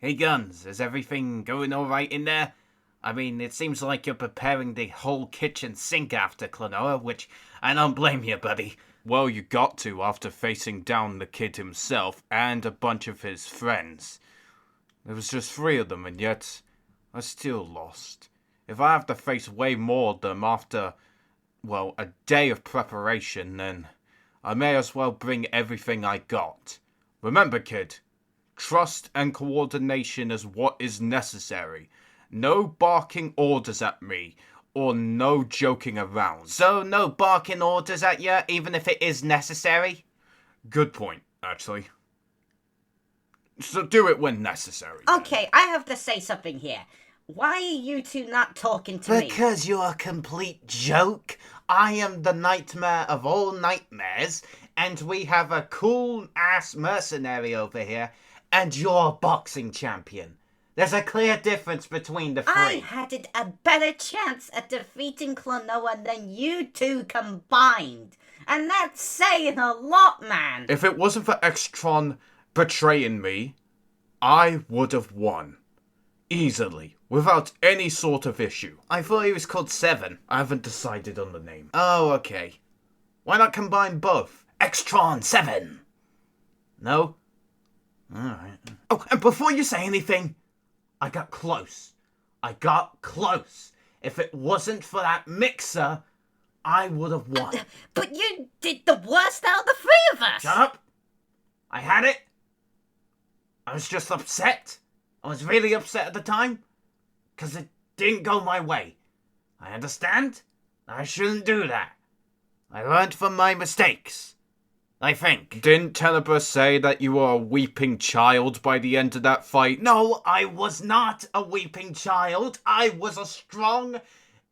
Hey Guns, is everything going alright in there? I mean, it seems like you're preparing the whole kitchen sink after Klonoa, which I don't blame you, buddy. Well, you got to after facing down the kid himself and a bunch of his friends. There was just 3 of them, and yet I still lost. If I have to face way more of them after, well, a day of preparation, then I may as well bring everything I got. Remember, kid, trust and coordination is what is necessary. No barking orders at me, or no joking around. So no barking orders at you, even if it is necessary? Good point, actually. So do it when necessary. Okay, I have to say something here. Why are you two not talking to me? Because you're a complete joke. I am the nightmare of all nightmares, and we have a cool-ass mercenary over here, and you're a boxing champion. There's a clear difference between the 3. I had a better chance at defeating Klonoa than you two combined. And that's saying a lot, man. If it wasn't for Extron betraying me, I would have won. Easily, without any sort of issue. I thought he was called 7. I haven't decided on the name. Oh, okay. Why not combine both? Extron 7. No? Alright. Oh, and before you say anything, I got close. If it wasn't for that mixer, I would have won. But you did the worst out of the 3 of us. Shut up. I had it. I was just upset. I was really upset at the time. Because it didn't go my way. I understand. I shouldn't do that. I learned from my mistakes. I think. Didn't Tenebrae say that you were a weeping child by the end of that fight? No, I was not a weeping child. I was a strong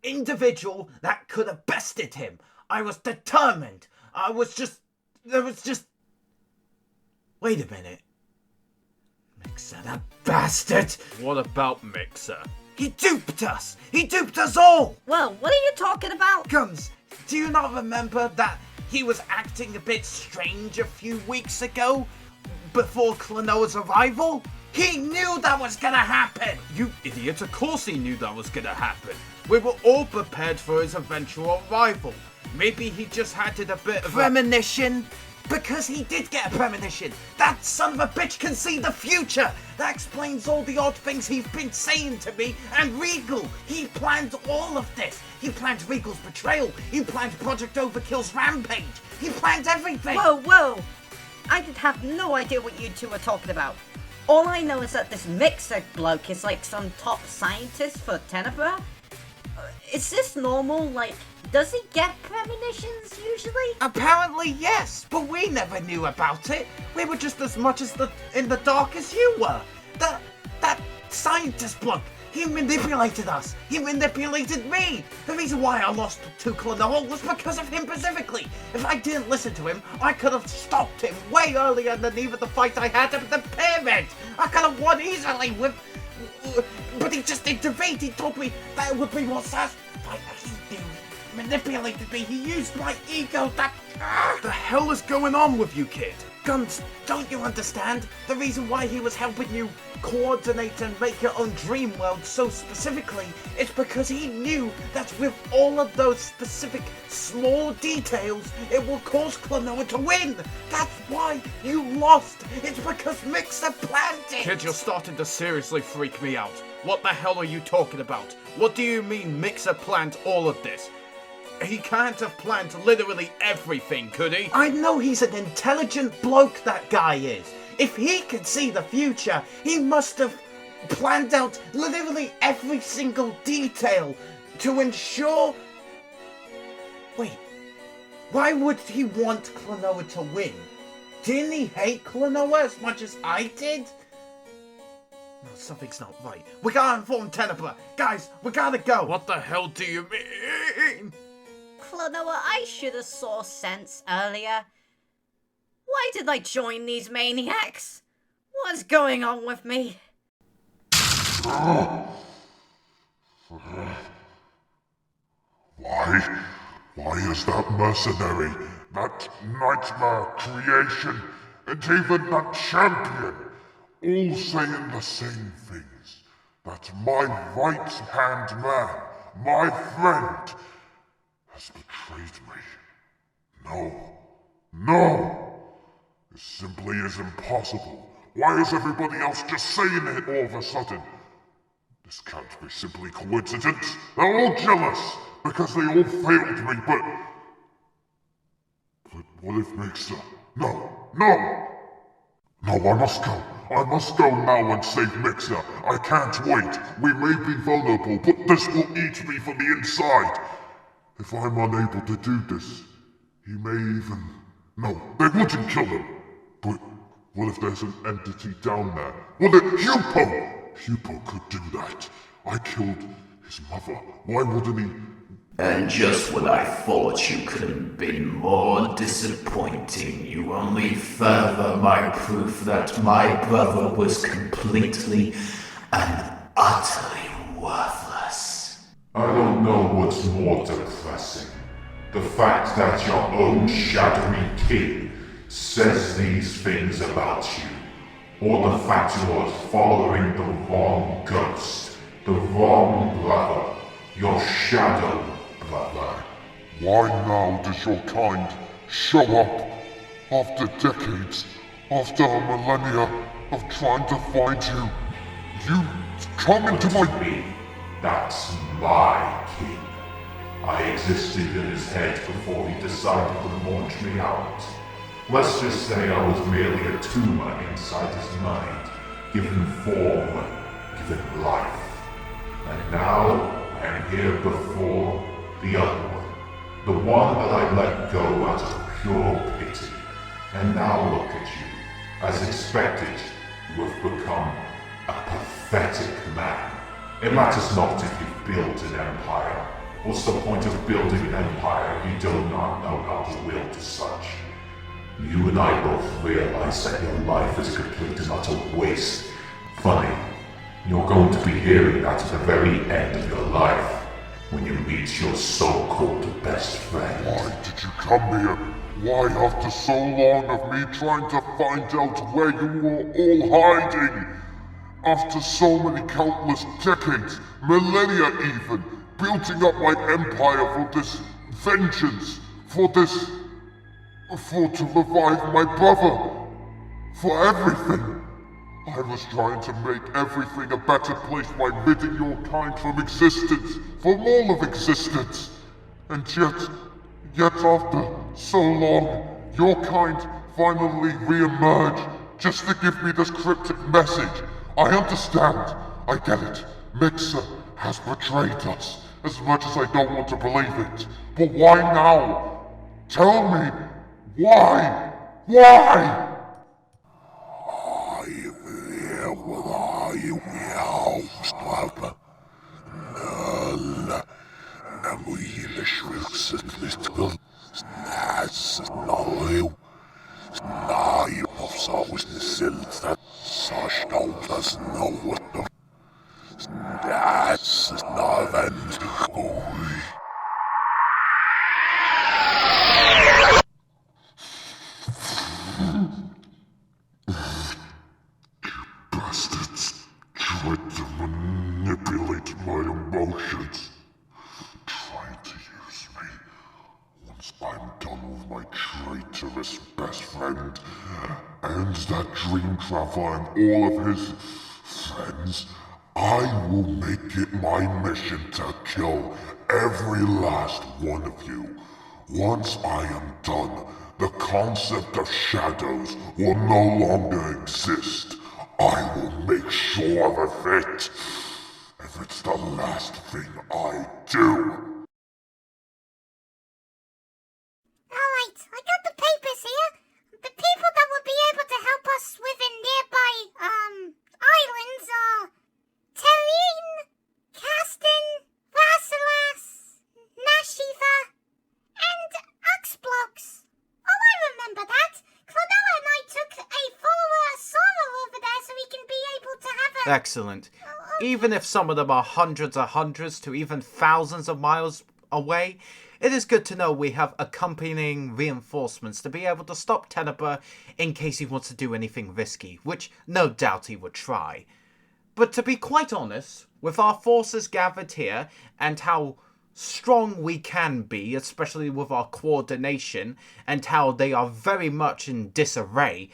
individual that could have bested him. I was determined. There was just... Wait a minute. Mixer, that bastard! What about Mixer? He duped us! He duped us all! Well, what are you talking about? Guns, do you not remember that he was acting a bit strange a few weeks ago? Before Klonoa's arrival? He knew that was gonna happen! You idiot, of course he knew that was gonna happen. We were all prepared for his eventual arrival. Maybe he just had a bit of premonition? Because he did get a premonition. That son of a bitch can see the future. That explains all the odd things he's been saying to me. And Regal, he planned all of this. He planned Regal's betrayal. He planned Project Overkill's rampage. He planned everything. Whoa. I did have no idea what you two were talking about. All I know is that this Mixer bloke is like some top scientist for Tenebrae. Is this normal? Like, does he get premonitions usually? Apparently yes, but we never knew about it. We were just as much in the dark as you were. That scientist bloke, he manipulated us. He manipulated me. The reason why I lost to Klonoa was because of him specifically. If I didn't listen to him, I could have stopped him way earlier than even the fight I had at the pyramid. I could have won easily with... But he just intervened. He told me that it would be more satisfying. He manipulated me. He used my ego. The hell is going on with you, kid? Guns, don't you understand? The reason why he was helping you coordinate and make your own dream world so specifically is because he knew that with all of those specific small details, it will cause Klonoa to win. That's why you lost. It's because Mixer planned it. Kid, you're starting to seriously freak me out. What the hell are you talking about? What do you mean Mixer planned all of this? He can't have planned literally everything, could he? I know he's an intelligent bloke, that guy is. If he could see the future, he must have planned out literally every single detail to ensure... Wait, why would he want Klonoa to win? Didn't he hate Klonoa as much as I did? No, something's not right. We gotta inform Tenebrae. Guys, we gotta go. What the hell do you mean? Klonoa, I should have saw sense earlier. Why did I join these maniacs? What's going on with me? Why is that mercenary, that nightmare creation, and even that champion all saying the same things. That my right-hand man, my friend, has betrayed me. No! This simply is impossible. Why is everybody else just saying it all of a sudden? This can't be simply coincidence. They're all jealous because they all failed me, but what if Mixer? No! No, I must go. I must go now and save Mixer. I can't wait. We may be vulnerable, but this will eat me from the inside. If I'm unable to do this, he may even... No, they wouldn't kill him. But what if there's an entity down there? Well, Hupo could do that. I killed his mother. Why wouldn't he? And just when I thought you couldn't be more disappointing, you only further my proof that my brother was completely and utterly worthless. I don't know what's more depressing. The fact that your own shadowy king says these things about you, or the fact you are following the wrong ghost, the wrong brother, your shadow brother. Why now does your kind show up after decades, after a millennia of trying to find you? You come into Me, that's my king. I existed in his head before he decided to launch me out. Let's just say I was merely a tumor inside his mind, given form, given life. And now I am here before the other one, the one that I let go out of pure pity. And now look at you. As expected, you have become a pathetic man. It matters not if you've built an empire. What's the point of building an empire if you do not know how to wield such? You and I both realize that your life is a complete and utter waste. Funny, you're going to be hearing that at the very end of your life, when you meet your so-called best friend. Why did you come here? Why, after so long of me trying to find out where you were all hiding? After so many countless decades, millennia even, building up my empire for this vengeance, for to revive my brother, for everything. I was trying to make everything a better place by ridding your kind from existence, from all of existence. And yet after so long, your kind finally re-emerge just to give me this cryptic message. I understand. I get it. Mixer has betrayed us, as much as I don't want to believe it. But why now? Tell me, why? Why? Bastards tried to manipulate my emotions, trying to use me. Once I'm done with my traitorous best friend, and that dream traveler and all of his friends, I will make it my mission to kill every last one of you. Once I am done, the concept of shadows will no longer exist. I will make sure of it. If it's the last thing I do. Alright, I got the papers here. The people that would be able to help us within nearby, islands are Terrine, Caston, Vasilas, Nashiva, and Uxblox. Oh, I remember that. Klonoa and I took a follower Sora over there so we can be able to have a... Excellent. Even if some of them are hundreds to even thousands of miles away, it is good to know we have accompanying reinforcements to be able to stop Tenebrae in case he wants to do anything risky, which no doubt he would try. But to be quite honest, with our forces gathered here and how strong we can be, especially with our coordination and how they are very much in disarray,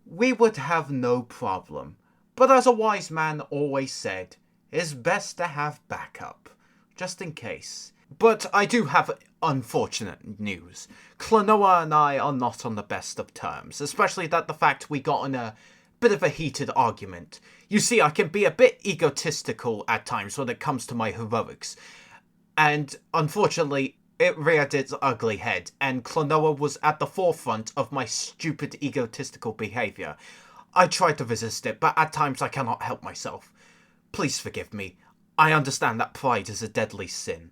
we would have no problem. But as a wise man always said, it's best to have backup, just in case. But I do have unfortunate news. Klonoa and I are not on the best of terms, especially that the fact we got in a bit of a heated argument. You see, I can be a bit egotistical at times when it comes to my heroics, and unfortunately, it reared its ugly head, and Klonoa was at the forefront of my stupid egotistical behaviour. I tried to resist it, but at times I cannot help myself. Please forgive me. I understand that pride is a deadly sin.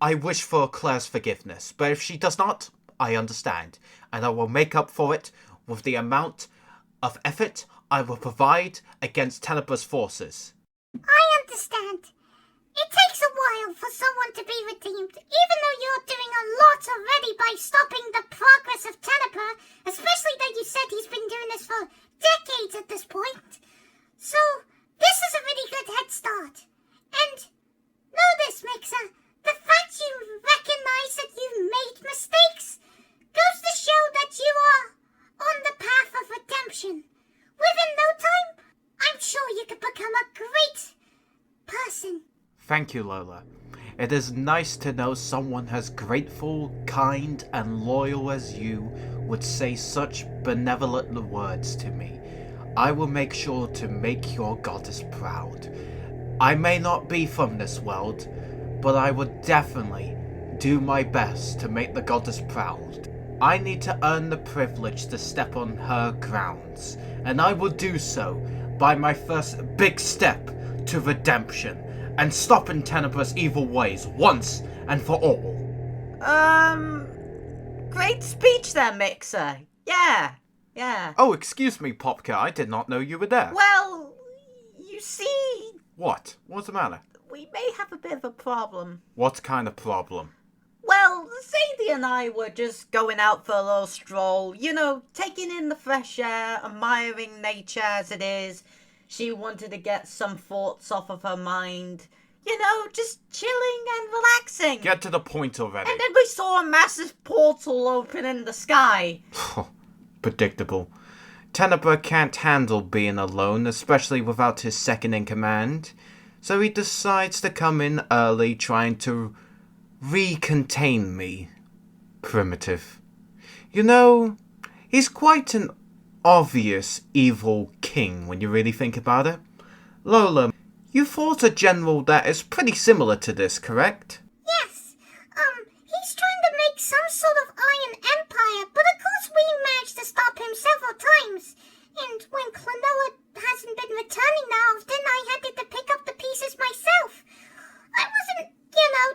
I wish for Claire's forgiveness, but if she does not, I understand, and I will make up for it with the amount of effort I will provide against Tenebrae's forces. I understand. It takes a while for someone to be redeemed, even though you're doing a lot already by stopping the progress of Tenebrae, especially that you said he's been doing this for decades at this point. So, this is a really good head start. And know this, Mixer, the fact you recognize that you've made mistakes goes to show that you are on the path of redemption. Within no time, I'm sure you could become a great person. Thank you, Lola. It is nice to know someone as grateful, kind, and loyal as you would say such benevolent words to me. I will make sure to make your goddess proud. I may not be from this world, but I would definitely do my best to make the goddess proud. I need to earn the privilege to step on her grounds, and I will do so by my first big step to redemption and stopping Tenebrae's evil ways once and for all. Great speech there, Mixer. Yeah. Oh, excuse me, Popka, I did not know you were there. Well, you see, What? What's the matter? we may have a bit of a problem. What kind of problem? Well, Sadie and I were just going out for a little stroll, taking in the fresh air, admiring nature as it is. She wanted to get some thoughts off of her mind. Just chilling and relaxing. Get to the point already. And then we saw a massive portal open in the sky. Predictable. Tenebrae can't handle being alone, especially without his second-in-command. So he decides to come in early, trying to recontain me. Primitive. He's quite an obvious evil king when you really think about it. Lola, you fought a general that is pretty similar to this, correct? Yes, he's trying to make some sort of iron empire, but of course we managed to stop him several times. And when Klonoa hasn't been returning that often, I had to pick up the pieces myself. I wasn't,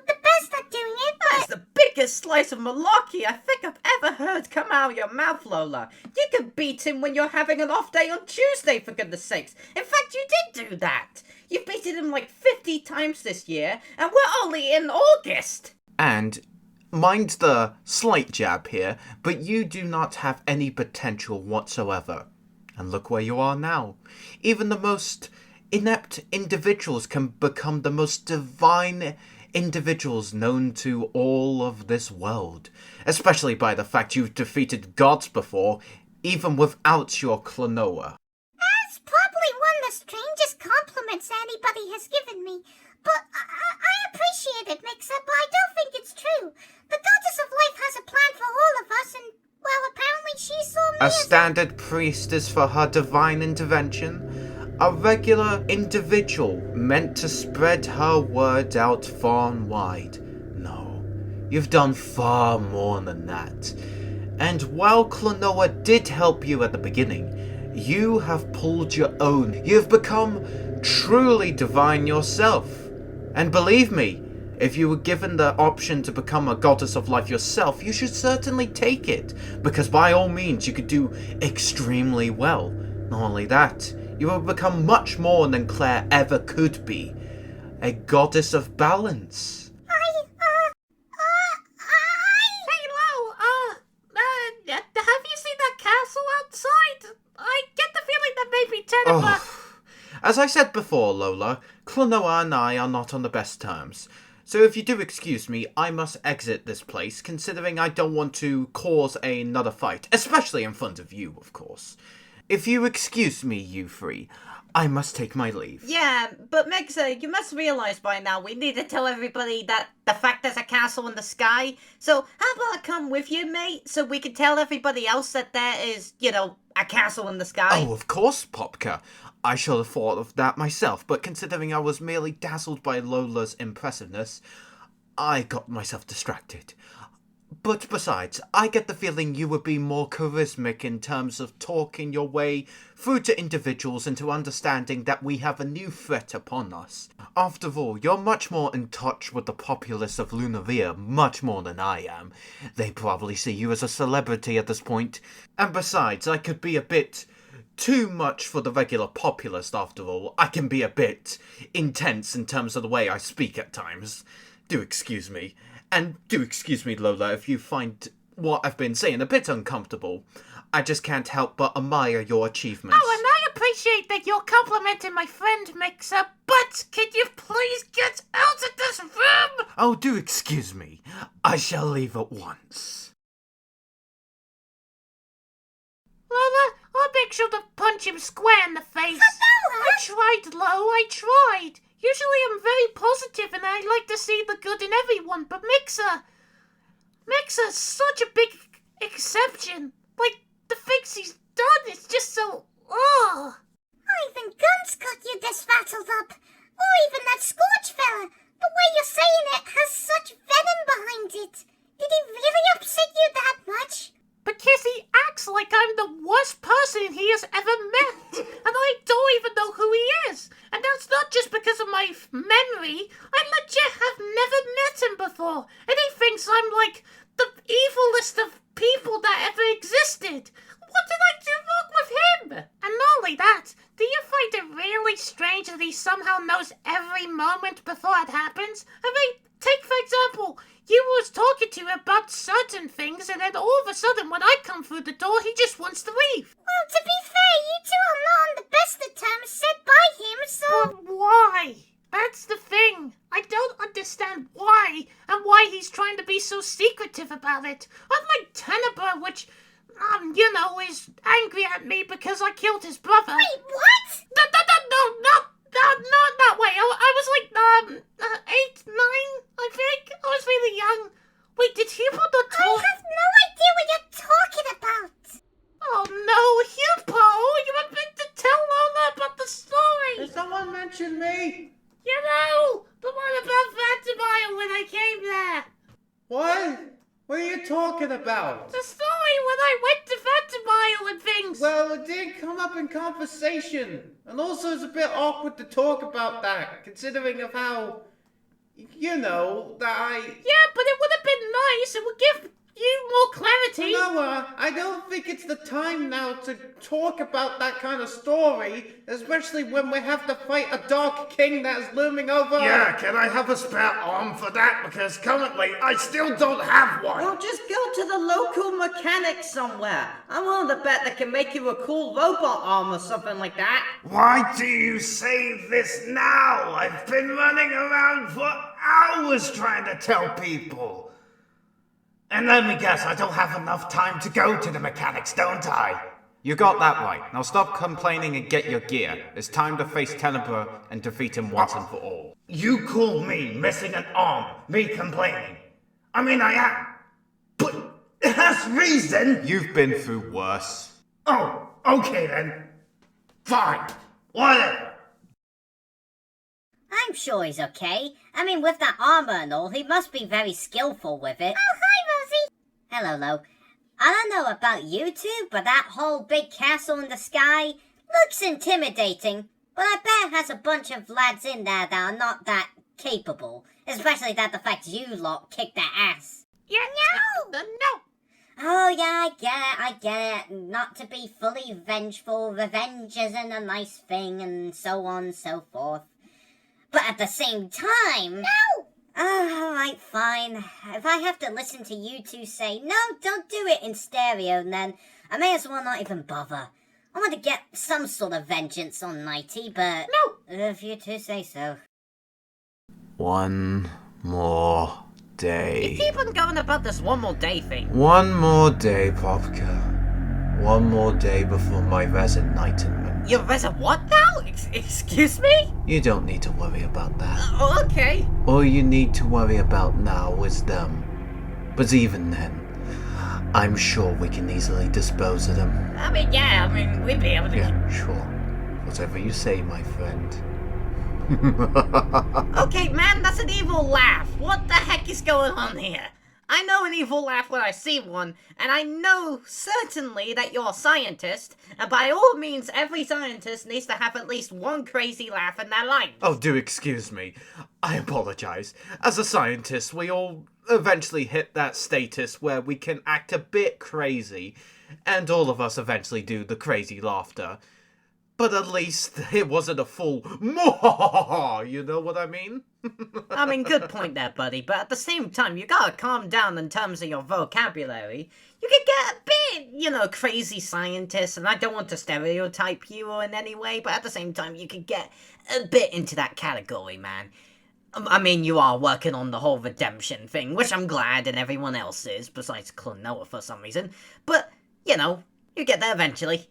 the best at doing it, That's but the biggest slice of malarkey I think I've ever heard come out of your mouth, Lola. You can beat him when you're having an off day on Tuesday, for goodness sakes. In fact, you did do that. You've beaten him like 50 times this year, and we're only in August. And, mind the slight jab here, but you do not have any potential whatsoever. And look where you are now. Even the most inept individuals can become the most divine individuals known to all of this world. Especially by the fact you've defeated gods before, even without your Klonoa. that's probably one of the strangest compliments anybody has given me. But I appreciate it, Mixer, but I don't think it's true. The Goddess of Life has a plan for all of us, and, well, apparently she saw me A as standard priestess for her divine intervention. A regular individual meant to spread her word out far and wide. No, you've done far more than that. And while Klonoa did help you at the beginning, you have pulled your own. You've become truly divine yourself. And believe me, if you were given the option to become a goddess of life yourself, you should certainly take it, because by all means you could do extremely well. Not only that, you will become much more than Claire ever could be. A goddess of balance. As I said before, Lola, Klonoa and I are not on the best terms. So if you do excuse me, I must exit this place, considering I don't want to cause another fight, especially in front of you, of course. If you excuse me, you three, I must take my leave. Yeah, but Mixer, you must realize by now we need to tell everybody that the fact there's a castle in the sky. So how about I come with you, mate, so we can tell everybody else that there is, a castle in the sky? Oh, of course, Popka. I should have thought of that myself, but considering I was merely dazzled by Lola's impressiveness, I got myself distracted. But besides, I get the feeling you would be more charismatic in terms of talking your way through to individuals into understanding that we have a new threat upon us. After all, you're much more in touch with the populace of Lunavia, much more than I am. They probably see you as a celebrity at this point. And besides, I could be a bit too much for the regular populace after all. I can be a bit intense in terms of the way I speak at times. Do excuse me. And do excuse me, Lola, if you find what I've been saying a bit uncomfortable. I just can't help but admire your achievements. Oh, and I appreciate that you're complimenting my friend, Mixer, but can you please get out of this room? Oh, do excuse me. I shall leave at once. Lola, I'll make sure to punch him square in the face. I tried, Lo, I tried. Usually I'm very positive and I like to see the good in everyone, but Mixer's such a big exception. Like, the things he's done, it's just so... ugh. Even Guns got you this rattled up. Or even that Scorch fella. The way you're saying it has such venom behind it. Did he really upset you that much? Because he acts like I'm the worst person he has ever met, and I don't even know who he is. And that's not just because of my memory. I legit have never met him before, and he thinks I'm like the evilest of people that ever existed. What did I do wrong with him? And not only that, do you find it really strange that he somehow knows every moment before it happens? I mean, take for example, you was talking to him about certain things, and then all of a sudden, when I come through the door, he just wants to leave. Well, to be fair, you two are not on the best of terms set by him, so... But why? That's the thing. I don't understand why, and why he's trying to be so secretive about it. Unlike Tenebrae, which, is angry at me because I killed his brother. Wait, what? Not that way. I was like, 8, 9, I think. I was really young. Wait, did Hupo not tell... I have no idea what you're talking about. Oh no, Hupo! You were meant to tell Lola about the story! Did someone mention me? The one about Fatima when I came there! What? What are you talking about? The story when I went to Fatima and things! Well, it did come up in conversation. And also it's a bit awkward to talk about that, considering of how, that I... Yeah, but it would have been nice. It would give you more clarity. Noah, I don't think it's the time now to talk about that kind of story, especially when we have to fight a dark king that is looming over... Yeah, can I have a spare arm for that? Because currently I still don't have one. Well, just go to the local mechanic somewhere. I'm willing to bet they can make you a cool robot arm or something like that. Why do you say this now? I've been running around for hours trying to tell people. And let me guess, I don't have enough time to go to the mechanics, don't I? You got that right. Now stop complaining and get your gear. It's time to face Tenebrae and defeat him once and for all. You call me missing an arm, me complaining. I mean, I am. But it has reason. You've been through worse. Oh, okay then. Fine. Whatever. I'm sure he's okay. I mean, with that armor and all, he must be very skillful with it. Oh, hi, Rosie. Hello, Lo. I don't know about you two, but that whole big castle in the sky looks intimidating. But I bet it has a bunch of lads in there that are not that capable. Especially that the fact you lot kicked their ass. Yeah, no. Oh yeah, I get it. Not to be fully vengeful, revenge isn't a nice thing, and so on and so forth. But at the same time... No! Alright, fine. If I have to listen to you two say, no, don't do it in stereo, then I may as well not even bother. I want to get some sort of vengeance on Nighty, but... No! If you two say so. One more You day. keep on going about this one more day thing. One more day, Popka. One more day before my enlightenment. You're what now? Excuse me? You don't need to worry about that. Okay. All you need to worry about now is them. But even then, I'm sure we can easily dispose of them. We'd be able to... Yeah, sure. Whatever you say, my friend. Okay, man, that's an evil laugh. What the heck is going on here? I know an evil laugh when I see one, and I know certainly that you're a scientist, and by all means, every scientist needs to have at least one crazy laugh in their life. Oh, do excuse me. I apologize. As a scientist, we all eventually hit that status where we can act a bit crazy, and all of us eventually do the crazy laughter. But at least it wasn't a full you know what I mean? Good point there, buddy, but at the same time, you gotta calm down in terms of your vocabulary. You could get a bit, crazy scientist, and I don't want to stereotype you in any way, but at the same time, you could get a bit into that category, man. You are working on the whole redemption thing, which I'm glad, and everyone else is, besides Klonoa for some reason, but, you get there eventually.